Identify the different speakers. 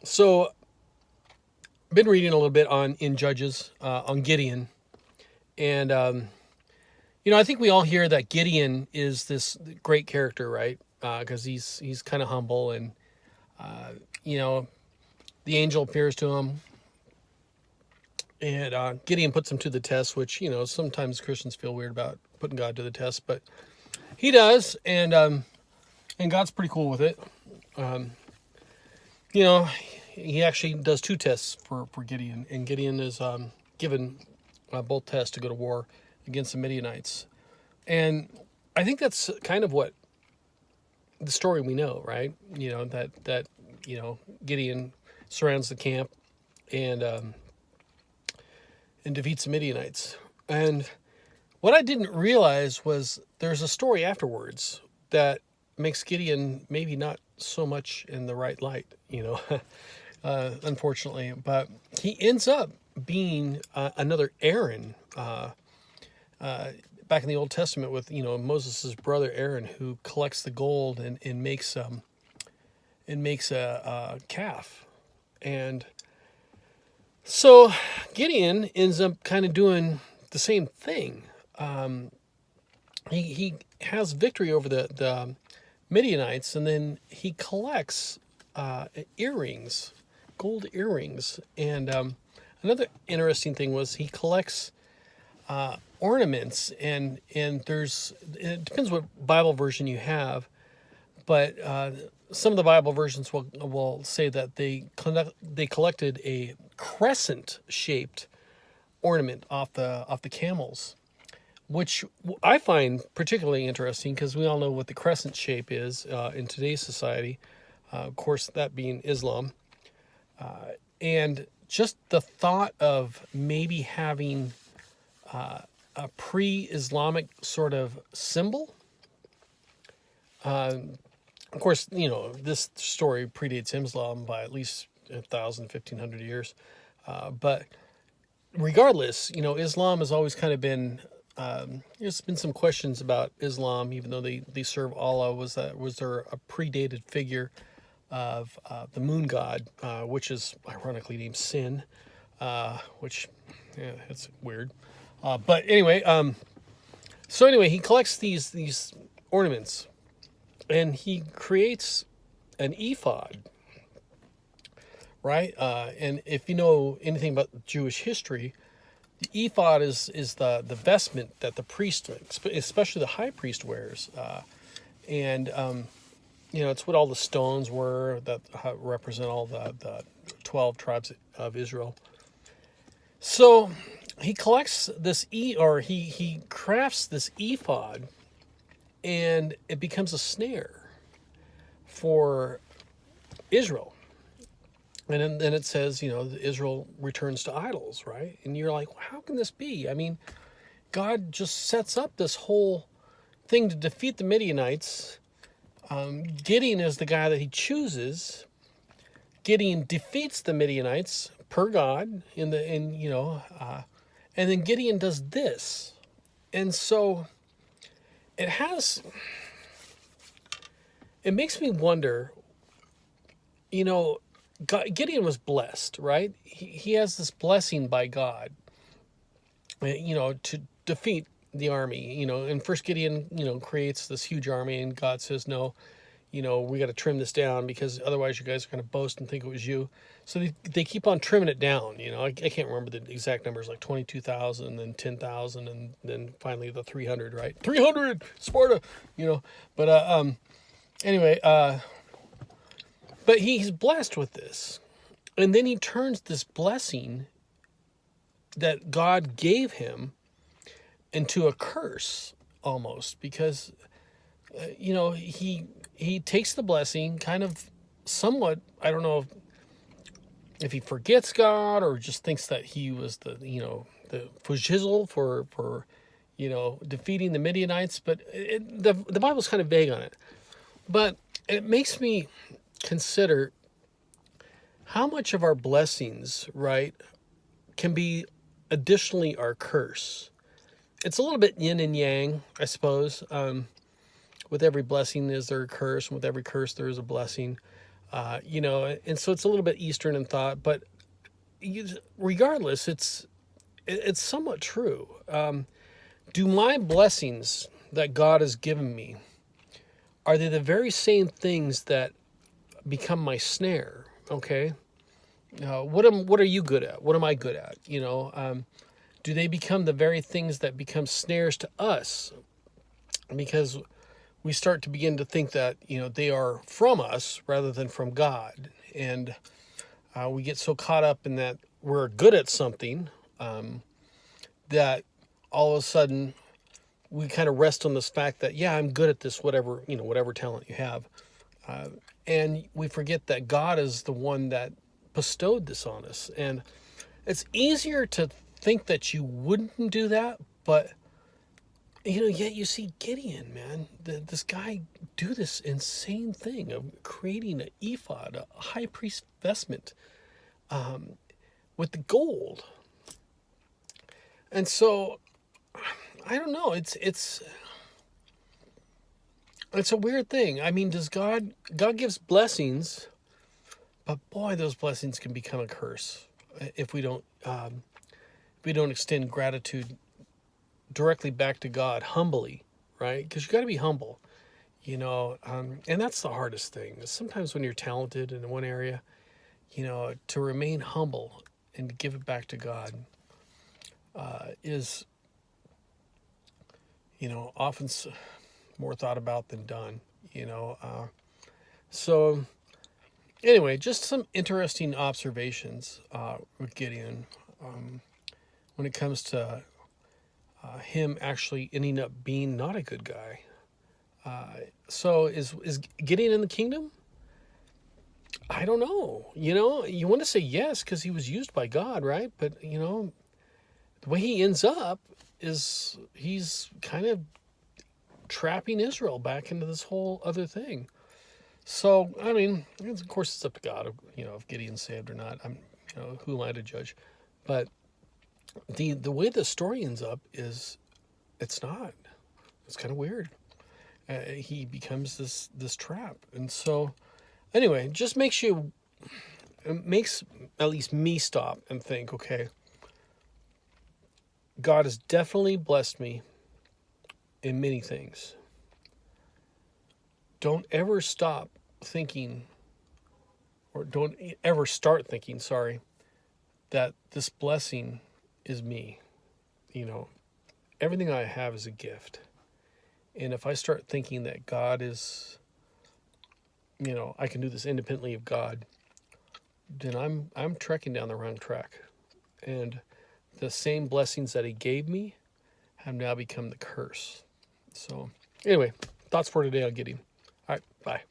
Speaker 1: So, been reading a little bit in Judges on Gideon, and I think we all hear that Gideon is this great character, right? Because he's kind of humble, and you know, the angel appears to him, and Gideon puts him to the test, which sometimes Christians feel weird about putting God to the test, but he does, and God's pretty cool with it. Um, you know, he actually does two tests for Gideon, and Gideon is given both tests to go to war against the Midianites. And I think that's kind of what the story we know, right? That Gideon surrounds the camp and and defeats the Midianites. And what I didn't realize was there's a story afterwards that makes Gideon maybe not so much in the right light, unfortunately. But he ends up being another Aaron back in the Old Testament with Moses' brother Aaron, who collects the gold and makes a calf. And so Gideon ends up kind of doing the same thing. He has victory over the Midianites, and then he collects earrings, gold earrings. And another interesting thing was he collects ornaments, and it depends what Bible version you have, but some of the Bible versions will say that they collected a crescent shaped ornament off the camels, which I find particularly interesting because we all know what the crescent shape is in today's society. Of course, that being Islam, and just the thought of maybe having a pre-Islamic sort of symbol. Of course, this story predates Islam by at least 1,000, 1,500 years. But regardless, Islam has always kind of been. There's been some questions about Islam, even though they serve Allah. Was there a predated figure of the moon god, which is ironically named Sin, which it's weird. But anyway, so anyway, he collects these ornaments, and he creates an ephod, right? And if you know anything about Jewish history, the ephod is the vestment that the priest, especially the high priest, wears, and it's what all the stones were that represent all the 12 tribes of Israel. So he collects this he crafts this ephod, and it becomes a snare for Israel. And then it says, Israel returns to idols, right? And you're like, well, how can this be? I mean, God just sets up this whole thing to defeat the Midianites. Gideon is the guy that he chooses. Gideon defeats the Midianites per God and then Gideon does this. And so it makes me wonder, Gideon was blessed, right? He has this blessing by God, to defeat the army. And first Gideon, creates this huge army, and God says, no, we got to trim this down because otherwise you guys are going to boast and think it was you. So they keep on trimming it down. I can't remember the exact numbers, like 22,000, then 10,000, and then finally the 300, right? 300, Sparta, But anyway, but he's blessed with this. And then he turns this blessing that God gave him into a curse almost, because he takes the blessing kind of somewhat, I don't know if he forgets God or just thinks that he was the fujizzle for defeating the Midianites, but the Bible's kind of vague on it. But it makes me consider how much of our blessings, right, can be additionally our curse. It's a little bit yin and yang, I suppose. With every blessing is there a curse, and with every curse there is a blessing. And so it's a little bit Eastern in thought, but regardless, it's somewhat true. Do my blessings that God has given me, are they the very same things that become my snare? Okay. What are you good at? What am I good at? Do they become the very things that become snares to us? Because we start to begin to think that, they are from us rather than from God. And we get so caught up in that we're good at something, that all of a sudden we kind of rest on this fact that, yeah, I'm good at this, whatever talent you have. And we forget that God is the one that bestowed this on us. And it's easier to think that you wouldn't do that, but yet you see Gideon, man, this guy do this insane thing of creating an ephod, a high priest vestment, with the gold. And so, I don't know. It's a weird thing. I mean, does God gives blessings, but boy, those blessings can become a curse if we don't extend gratitude directly back to God humbly, right? Because you got to be humble, and that's the hardest thing. Sometimes when you're talented in one area, to remain humble and to give it back to God is, often more thought about than done, So anyway, just some interesting observations with Gideon when it comes to him actually ending up being not a good guy. So is Gideon in the kingdom? I don't know. You want to say yes because he was used by God, right? But, the way he ends up is he's kind of trapping Israel back into this whole other thing. So, I mean, of course it's up to God, if Gideon's saved or not. Who am I to judge? But the way the story ends up is it's not. It's kind of weird. He becomes this trap. And so, anyway, just it makes at least me stop and think, okay, God has definitely blessed me in many things. Don't ever stop thinking, or don't ever start thinking, that this blessing is me. Everything I have is a gift. And if I start thinking that God is, I can do this independently of God, then I'm trekking down the wrong track. And the same blessings that he gave me have now become the curse. So anyway, thoughts for today on Gideon. All right, bye.